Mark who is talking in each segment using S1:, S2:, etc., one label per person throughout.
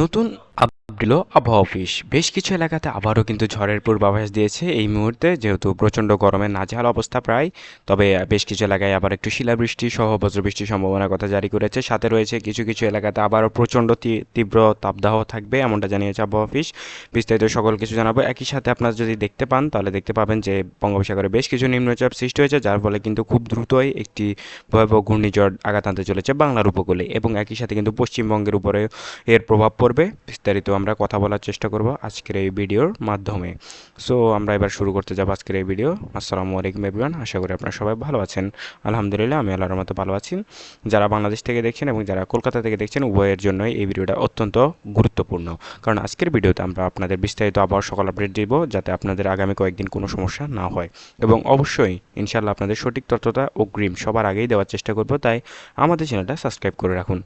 S1: নতুন আপডেট দিল আবহাওয়া অফিস। বেশ কিছু এলাকাতে আবারও কিন্তু ঝড়ের পূর্বাভাস দিয়েছে এই মুহূর্তে, যেহেতু প্রচণ্ড গরমে নাজেহাল অবস্থা প্রায়। তবে বেশ কিছু এলাকায় আবার একটু শিলাবৃষ্টি সহ বজ্রবৃষ্টির সম্ভাবনার কথা জারি করেছে। সাথে রয়েছে কিছু কিছু এলাকাতে আবারও প্রচণ্ড তীব্র তাপদাহ থাকবে, এমনটা জানিয়েছে আবহাওয়া অফিস। বিস্তারিত সকল কিছু জানাবো। একই সাথে আপনারা যদি দেখতে পান তাহলে দেখতে পাবেন যে বঙ্গোপসাগরে বেশ কিছু নিম্নচাপ সৃষ্টি হয়েছে, যার ফলে কিন্তু খুব দ্রুতই একটি ভয়াবহ ঘূর্ণিঝড় আঘাত আনতে চলেছে বাংলার উপকূলে, এবং একই সাথে কিন্তু পশ্চিমবঙ্গের উপরে এর প্রভাব পড়বে। বিস্তারিত আমরা কথা বলার চেষ্টা করব আজকের এই ভিডিওর মাধ্যমে। সো আমরা এবার শুরু করতে যাব আজকের এই ভিডিও। আসসালামু আলাইকুম এভরিওয়ান, আশা করি আপনারা সবাই ভালো আছেন। আলহামদুলিল্লাহ, আমি আল্লাহর মতো ভালো আছি। যারা বাংলাদেশ থেকে দেখছেন এবং যারা কলকাতা থেকে দেখছেন, উভয়ের জন্যই এই ভিডিওটা অত্যন্ত গুরুত্বপূর্ণ, কারণ আজকের ভিডিওতে আমরা আপনাদের বিস্তারিত আবহাওয়ার সকল আপডেট দিব, যাতে আপনাদের আগামী কয়েকদিন কোনো সমস্যা না হয়। এবং অবশ্যই ইনশাআল্লাহ আপনাদের সঠিক তথ্যটা অগ্রিম সবার আগেই দেওয়ার চেষ্টা করব, তাই আমাদের চ্যানেলটা সাবস্ক্রাইব করে রাখুন।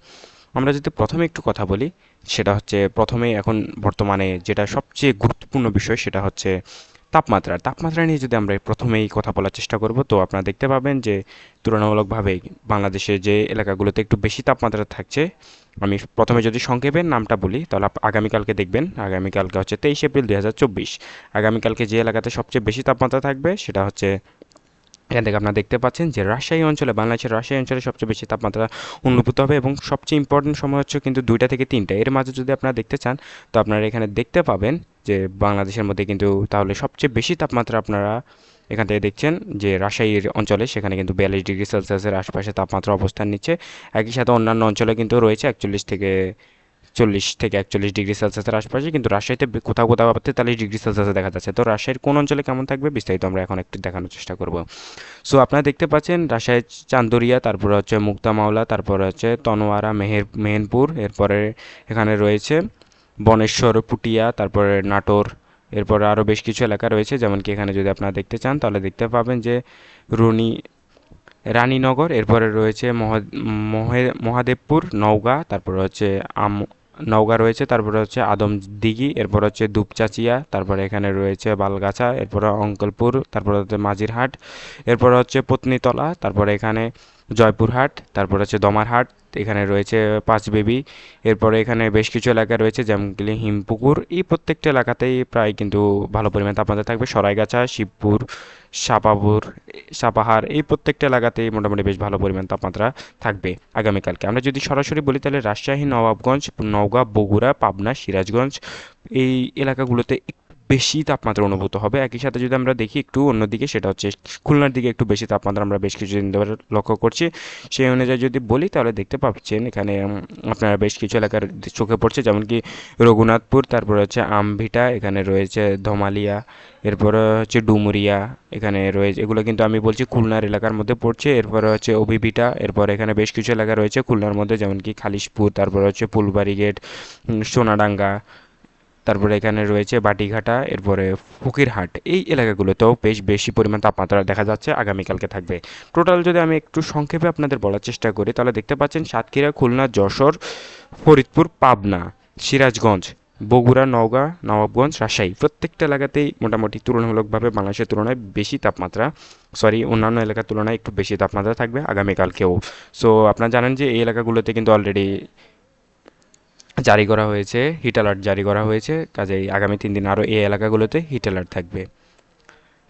S1: আমরা যদি প্রথমে একটু কথা বলি, সেটা হচ্ছে প্রথমেই এখন বর্তমানে যেটা সবচেয়ে গুরুত্বপূর্ণ বিষয়, সেটা হচ্ছে তাপমাত্রা নিয়ে যদি আমরা প্রথমেই কথা বলার চেষ্টা করব, তো আপনারা দেখতে পাবেন যে তুলনামূলকভাবে বাংলাদেশে যে এলাকাগুলোতে একটু বেশি তাপমাত্রা থাকছে, আমি প্রথমে যদি সংক্ষেপে নামটা বলি তাহলে আগামীকালকে দেখবেন। আগামীকালকে হচ্ছে 23 এপ্রিল 2024। আগামীকালকে যে এলাকাতে সবচেয়ে বেশি তাপমাত্রা থাকবে সেটা হচ্ছে, এখান থেকে আপনারা দেখতে পাচ্ছেন যে রাজশাহী অঞ্চলে, বাংলাদেশের রাজশাহী অঞ্চলে সবচেয়ে বেশি তাপমাত্রা অনুভূত হবে, এবং সবচেয়ে ইম্পর্টেন্ট সময় হচ্ছে কিন্তু 2টা থেকে 3টা, এর মাঝে যদি আপনারা দেখতে চান তো আপনারা এখানে দেখতে পাবেন যে বাংলাদেশের মধ্যে কিন্তু তাহলে সবচেয়ে বেশি তাপমাত্রা আপনারা এখান থেকে দেখছেন যে রাজশাহীর অঞ্চলে, সেখানে কিন্তু 42 ডিগ্রি সেলসিয়াসের আশপাশে তাপমাত্রা অবস্থান নিচ্ছে। একই সাথে অন্যান্য অঞ্চলে কিন্তু রয়েছে 40 থেকে 41 ডিগ্রি সেলসিয়াসের আশপাশে, কিন্তু রাজশাহীতে কোথাও কোথাও আবার 43 ডিগ্রি সেলসিয়াসে দেখা যাচ্ছে। তো রাজশাহীর কোন অঞ্চলে কেমন থাকবে বিস্তারিত আমরা এখন একটু দেখানোর চেষ্টা করব। সো আপনারা দেখতে পাচ্ছেন রাজশাহীর চান্দুরিয়া, তারপরে হচ্ছে মুক্তা মাওলা, তারপরে হচ্ছে তনোয়ারা, মেহেরপুর, এরপরে এখানে রয়েছে বনেশ্বর, পুটিয়া, তারপরে নাটোর, এরপরে আরও বেশ কিছু এলাকা রয়েছে। যেমন কি এখানে যদি আপনারা দেখতে চান তাহলে দেখতে পাবেন যে রুনি রানীনগর, এরপরে রয়েছে মহাদেবপুর, নওগাঁ, তারপরে হচ্ছে নওগাঁ রয়েছে, তারপরে হচ্ছে আদমদিঘি, এরপর হচ্ছে দুপচাচিয়া, তারপরে এখানে রয়েছে বালগাছা, এরপরে অঙ্কলপুর, তারপরে হচ্ছে মাঝিরহাট, এরপর হচ্ছে পত্নীতলা, তারপরে এখানে জয়পুরহাট, তারপর হচ্ছে দমারহাট, এখানে রয়েছে পাঁচবেবি, এরপরে এখানে বেশ কিছু এলাকা রয়েছে যেমন কি হিমপুকুর। এই প্রত্যেকটা এলাকাতেই প্রায় কিন্তু ভালো পরিমাণ তাপমাত্রা থাকবে। সরাইগাছা, শিবপুর, সাপাপুর, সাপাহার, এই প্রত্যেকটা এলাকাতেই মোটামুটি বেশ ভালো পরিমাণ তাপমাত্রা থাকবে আগামীকালকে। আমরা যদি সরাসরি বলি তাহলে রাজশাহী, নবাবগঞ্জ, নওগাঁ, বগুড়া, পাবনা, সিরাজগঞ্জ, এই এলাকাগুলোতে একটু বেশি তাপমাত্রা অনুভূত হবে। একই সাথে যদি আমরা দেখি একটু অন্যদিকে, সেটা হচ্ছে খুলনার দিকে একটু বেশি তাপমাত্রা আমরা বেশ কিছুদিন ধরে লক্ষ্য করছি। সেই অনুযায়ী যদি বলি তাহলে দেখতে পাচ্ছেন এখানে আপনারা বেশ কিছু এলাকার চোখে পড়ছে, যেমন কি রঘুনাথপুর, তারপরে হচ্ছে আমভিটা, এখানে রয়েছে ধমালিয়া, এরপরে হচ্ছে ডুমুরিয়া, এখানে রয়েছে, এগুলো কিন্তু আমি বলছি খুলনার এলাকার মধ্যে পড়ছে। এরপরে হচ্ছে অভিভিটা, এরপর এখানে বেশ কিছু এলাকা রয়েছে খুলনার মধ্যে, যেমন কি খালিশপুর, তারপরে হচ্ছে ফুলবাড়ি গেট, সোনাডাঙ্গা, তারপরে এখানে রয়েছে বাটিঘাটা, এরপরে ফকিরহাট, এই এলাকাগুলোতেও বেশ বেশি পরিমাণ তাপমাত্রা দেখা যাচ্ছে আগামীকালকে থাকবে। টোটাল যদি আমি একটু সংক্ষেপে আপনাদের বলার চেষ্টা করি তাহলে দেখতে পাচ্ছেন সাতক্ষীরা, খুলনা, যশোর, ফরিদপুর, পাবনা, সিরাজগঞ্জ, বগুড়া, নওগাঁ, নবাবগঞ্জ, রাজশাহী, প্রত্যেকটা এলাকাতেই মোটামুটি তুলনামূলকভাবে বাংলাদেশের তুলনায় বেশি তাপমাত্রা, অন্যান্য এলাকার তুলনায় একটু বেশি তাপমাত্রা থাকবে আগামীকালকেও। সো আপনারা জানেন যে এই এলাকাগুলোতে কিন্তু অলরেডি জারি করা হয়েছে, হিট অ্যালার্ট জারি করা হয়েছে, কাজেই আগামী 3 দিন আরও এই এলাকাগুলোতে হিট অ্যালার্ট থাকবে।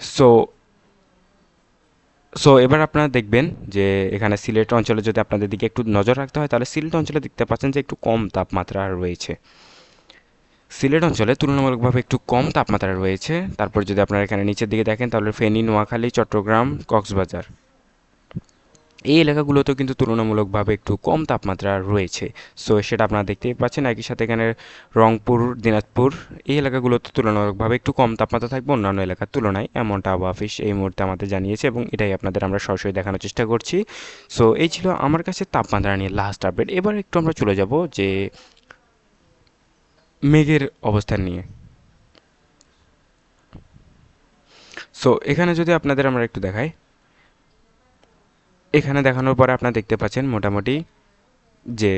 S1: সো সো এবার আপনারা দেখবেন যে এখানে সিলেট অঞ্চলে যদি আপনাদের দিকে একটু নজর রাখতে হয় তাহলে সিলেট অঞ্চলে দেখতে পাচ্ছেন যে একটু কম তাপমাত্রা রয়েছে। সিলেট অঞ্চলে তুলনামূলকভাবে একটু কম তাপমাত্রা রয়েছে। তারপর যদি আপনারা এখানে নিচের দিকে দেখেন তাহলে ফেনী, নোয়াখালী, চট্টগ্রাম, কক্সবাজার, এই এলাকাগুলোতেও কিন্তু তুলনামূলকভাবে একটু কম তাপমাত্রা রয়েছে। সো সেটা আপনারা দেখতেই পাচ্ছেন। একই সাথে এখানে রংপুর, দিনাজপুর, এই এলাকাগুলোতে তুলনামূলকভাবে একটু কম তাপমাত্রা থাকবে অন্যান্য এলাকার তুলনায়, এমনটা আবহাওয়া অফিস এই মুহূর্তে আমাদের জানিয়েছে, এবং এটাই আপনাদের আমরা সরাসরি দেখানোর চেষ্টা করছি। সো এই ছিল আমার কাছে তাপমাত্রা নিয়ে লাস্ট আপডেট। এবার একটু আমরা চলে যাব যে মেঘের অবস্থান নিয়ে। সো এখানে যদি আপনাদের আমরা একটু দেখাই, এখানে দেখানোর পরে আপনারা দেখতে পাচ্ছেন মোটামুটি যে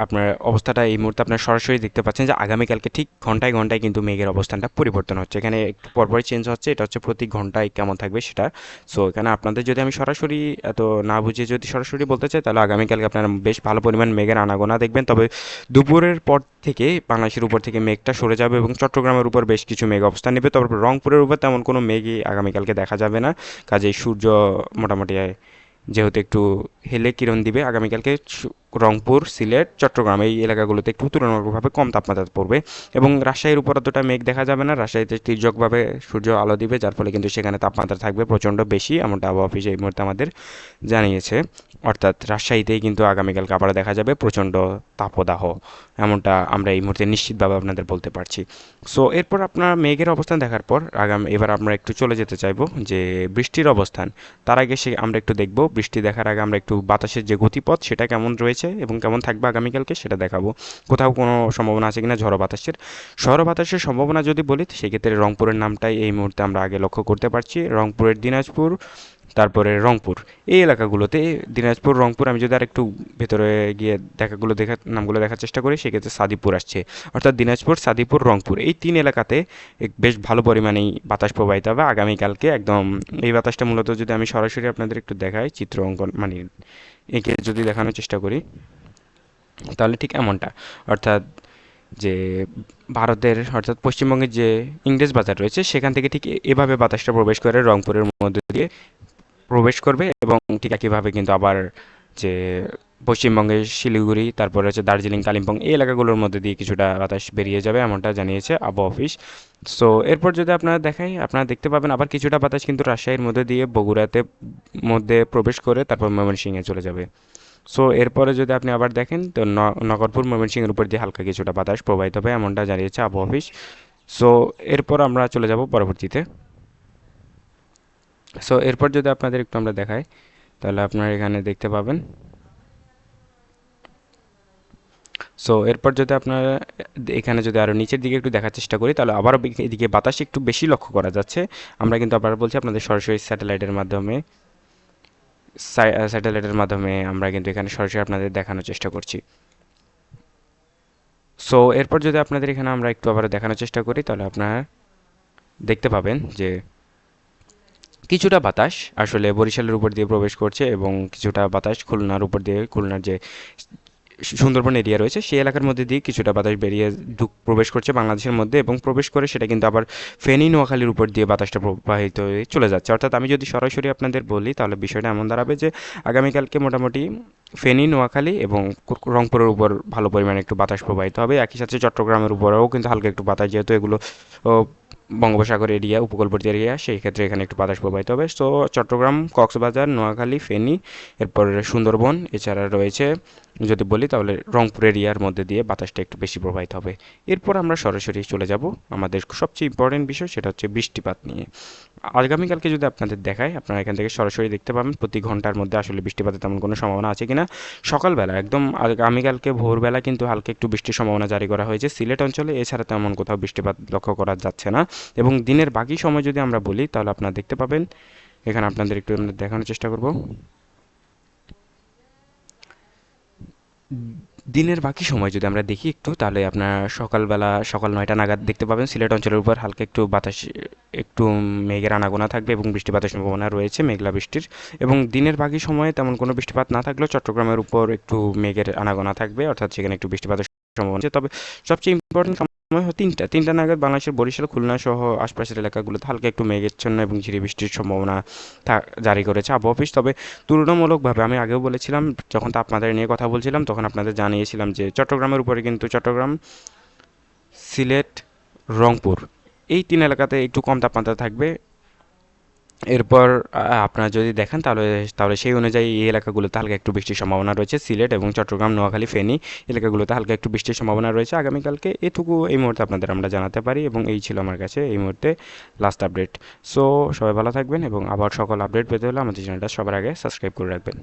S1: আপনার অবস্থাটা এই মুহূর্তে আপনার সরাসরি দেখতে পাচ্ছেন যে আগামীকালকে ঠিক ঘন্টায় ঘন্টায় কিন্তু মেঘের অবস্থানটা পরিবর্তন হচ্ছে, এখানে একটু পরপরই চেঞ্জ হচ্ছে, এটা হচ্ছে প্রতি ঘন্টায় কেমন থাকবে সেটা। সো এখানে আপনাদের যদি আমি সরাসরি এত না বুঝে যদি সরাসরি বলতে চাই, তাহলে আগামীকালকে আপনারা বেশ ভালো পরিমাণ মেঘের আনাগোনা দেখবেন। তবে দুপুরের পর থেকে বাংলাদেশের উপর থেকে মেঘটা সরে যাবে এবং চট্টগ্রামের উপর বেশ কিছু মেঘ অবস্থান নেবে। তবে রংপুরের উপর তেমন কোনো মেঘই আগামীকালকে দেখা যাবে না, কাজেই সূর্য মোটামুটি যেহেতু একটু হেলে কিরণ দিবে আগামীকালকে, রংপুর, সিলেট, চট্টগ্রাম এই এলাকাগুলোতে একটু তুলনামূলকভাবে কম তাপমাত্রা পড়বে এবং রাজশাহীর উপর অতটা মেঘ দেখা যাবে না। রাজশাহীতে তির্যকভাবে সূর্য আলো দিবে, যার ফলে কিন্তু সেখানে তাপমাত্রা থাকবে প্রচণ্ড বেশি, এমনটা আবহাওয়া অফিস এই মুহূর্তে আমাদের জানিয়েছে। অর্থাৎ রাজশাহীতেই কিন্তু আগামীকালকে আবার দেখা যাবে প্রচণ্ড তাপদাহ, এমনটা আমরা এই মুহূর্তে নিশ্চিতভাবে আপনাদের বলতে পারছি। সো এরপর আপনার মেঘের অবস্থান দেখার পর এবার আমরা একটু চলে যেতে চাইবো যে বৃষ্টির অবস্থান। তার আগে আমরা একটু দেখব বৃষ্টি দেখার আগে আমরা একটু বাতাসের যে গতিপথ সেটা কেমন রয়েছে এবং কেমন থাকবে আগামীকালকে সেটা দেখাবো। কোথাও কোনো সম্ভাবনা আছে কিনা ঝড়ো বাতাসের সম্ভাবনা যদি বলি, সেক্ষেত্রে রংপুরের নামটাই এই মুহূর্তে আমরা আগে লক্ষ্য করতে পারছি। রংপুরের দিনাজপুর, তারপরে রংপুর এই এলাকাগুলোতে, দিনাজপুর, রংপুর, আমি যদি আর একটু ভেতরে গিয়ে নামগুলো দেখার চেষ্টা করি, সেক্ষেত্রে সাদিপুর আসছে। অর্থাৎ দিনাজপুর, সাদিপুর, রংপুর এই তিন এলাকাতে বেশ ভালো পরিমাণেই বাতাস প্রবাহিত হবে আগামীকালকে একদম। এই বাতাসটা মূলত যদি আমি সরাসরি আপনাদের একটু দেখাই, চিত্র অঙ্কন মানে এঁকে যদি দেখানোর চেষ্টা করি, তাহলে ঠিক এমনটা। অর্থাৎ যে ভারতের অর্থাৎ পশ্চিমবঙ্গের যে ইংরেজ বাজার রয়েছে, সেখান থেকে ঠিক এভাবে বাতাসটা প্রবেশ করে রংপুরের মধ্যে দিয়ে প্রবেশ করবে এবং ঠিক একইভাবে কিন্তু আবার যে পশ্চিমবঙ্গের শিলিগুড়ি, তারপরে হচ্ছে দার্জিলিং, কালিম্পং এই এলাকাগুলোর মধ্যে দিয়ে কিছুটা বাতাস বেরিয়ে যাবে, এমনটা জানিয়েছে আবহাওয়া অফিস। সো এরপর যদি আপনারা দেখাই, আপনারা দেখতে পাবেন আবার কিছুটা বাতাস কিন্তু রাজশাহীর মধ্যে দিয়ে বগুড়াতে মধ্যে প্রবেশ করে তারপর ময়মনসিংহে চলে যাবে। সো এরপরে যদি আপনি আবার দেখেন, তো নগরপুর, ময়মনসিংহের উপর দিয়ে হালকা কিছুটা বাতাস প্রবাহিত হবে, এমনটা জানিয়েছে আবহাওয়া অফিস। সো এরপর আমরা চলে যাব পরবর্তীতে। সো এরপর যদি আপনাদের একটু আমরা দেখাই, তাহলে আপনারা এখানে দেখতে পাবেন। সো এরপর যদি আপনারা এখানে যদি আরও নিচের দিকে একটু দেখার চেষ্টা করি, তাহলে আবারও এদিকে বাতাস একটু বেশি লক্ষ্য করা যাচ্ছে। আমরা কিন্তু আবার বলছি আপনাদের সরাসরি স্যাটেলাইটের মাধ্যমে আমরা কিন্তু এখানে সরাসরি আপনাদের দেখানোর চেষ্টা করছি। সো এরপর যদি আপনাদের এখানে আমরা একটু আবার দেখানোর চেষ্টা করি, তাহলে আপনারা দেখতে পাবেন যে কিছুটা বাতাস আসলে বরিশালের উপর দিয়ে প্রবেশ করছে এবং কিছুটা বাতাস খুলনার উপর দিয়ে, খুলনার যে সুন্দরবন এরিয়া রয়েছে সেই এলাকার মধ্যে দিয়ে কিছুটা বাতাস বেরিয়ে প্রবেশ করছে বাংলাদেশের মধ্যে এবং প্রবেশ করে সেটা কিন্তু আবার ফেনী, নোয়াখালীর উপর দিয়ে বাতাসটা প্রবাহিত হয়ে চলে যাচ্ছে। অর্থাৎ আমি যদি সরাসরি আপনাদের বলি, তাহলে বিষয়টা এমন দাঁড়াবে যে আগামীকালকে মোটামুটি ফেনী, নোয়াখালী এবং রংপুরের উপর ভালো পরিমাণে একটু বাতাস প্রবাহিত হবে। একই সাথে চট্টগ্রামের উপরেও কিন্তু হালকা একটু বাতাস, যেহেতু এগুলো বঙ্গোপসাগর এরিয়া, উপকূলবর্তী এরিয়া, সেই ক্ষেত্রে এখানে একটু বাতাস প্রবাহিত হবে। সো চট্টগ্রাম, কক্সবাজার, নোয়াখালী, ফেনী, এরপর সুন্দরবন, এছাড়া রয়েছে যদি বলি তাহলে রংপুর এরিয়ার মধ্যে দিয়ে বাতাসটা একটু বেশি প্রবাহিত হবে। এরপর আমরা সরাসরি চলে যাব আমাদের সবচেয়ে ইম্পর্টেন্ট বিষয়, সেটা হচ্ছে বৃষ্টিপাত নিয়ে। আগামীকালকে যদি আপনাদের দেখায়, আপনারা এখান থেকে সরাসরি দেখতে পাবেন প্রতি ঘন্টার মধ্যে আসলে বৃষ্টিপাতের তেমন কোনো সম্ভাবনা আছে কিনা। সকালবেলা একদম আগামীকালকে ভোরবেলা কিন্তু হালকা একটু বৃষ্টির সম্ভাবনা জারি করা হয়েছে সিলেট অঞ্চলে, এছাড়া তেমন কোথাও বৃষ্টিপাত লক্ষ্য করা যাচ্ছে না। এবং দিনের বাকি সময় যদি আমরা বলি, তাহলে আপনারা দেখতে পাবেন, এখানে আপনাদের একটু দেখানোর চেষ্টা করব। দিনের বাকি সময় যদি আমরা দেখি একটু, তাহলে আপনার সকালবেলা সকাল 9টা নাগাদ দেখতে পাবেন সিলেট অঞ্চলের উপর হালকা একটু বাতাস, একটু মেঘের আনাগোনা থাকবে এবং বৃষ্টিপাতের সম্ভাবনা রয়েছে, মেঘলা বৃষ্টির। এবং দিনের বাকি সময়ে তেমন কোনো বৃষ্টিপাত না থাকলেও চট্টগ্রামের উপর একটু মেঘের আনাগোনা থাকবে, অর্থাৎ সেখানে একটু বৃষ্টিপাতের সম্ভাবনা আছে। তবে সবচেয়ে ইম্পর্টেন্ট সময় হয় তিনটা নাগাদ বাংলাদেশের বরিশাল, খুলনা সহ আশপাশের এলাকাগুলোতে হালকা একটু মেঘাচ্ছন্ন এবং ঝিরি বৃষ্টির সম্ভাবনা জারি করেছে আবহাওয়া অফিস। তবে তুলনামূলকভাবে আমি আগেও বলেছিলাম, যখন তাপমাত্রা নিয়ে কথা বলছিলাম তখন আপনাদের জানিয়েছিলাম যে চট্টগ্রামের উপরে কিন্তু চট্টগ্রাম, সিলেট, রংপুর এই তিন এলাকাতে একটু কম তাপমাত্রা থাকবে। এরপর আপনারা যদি দেখেন, তাহলে তাহলে সেই অনুযায়ী এই এলাকাগুলোতে হালকা একটু বৃষ্টির সম্ভাবনা রয়েছে। সিলেট এবং চট্টগ্রাম, নোয়াখালী, ফেনী এলাকাগুলোতে হালকা একটু বৃষ্টির সম্ভাবনা রয়েছে আগামীকালকে। এটুকু এই মুহূর্তে আপনাদের আমরা জানাতে পারি এবং এই ছিল আমার কাছে এই মুহূর্তে লাস্ট আপডেট। সো সবাই ভালো থাকবেন এবং আবার সকল আপডেট পেতে হলে আমাদের চ্যানেলটা সবার আগে সাবস্ক্রাইব করে রাখবেন।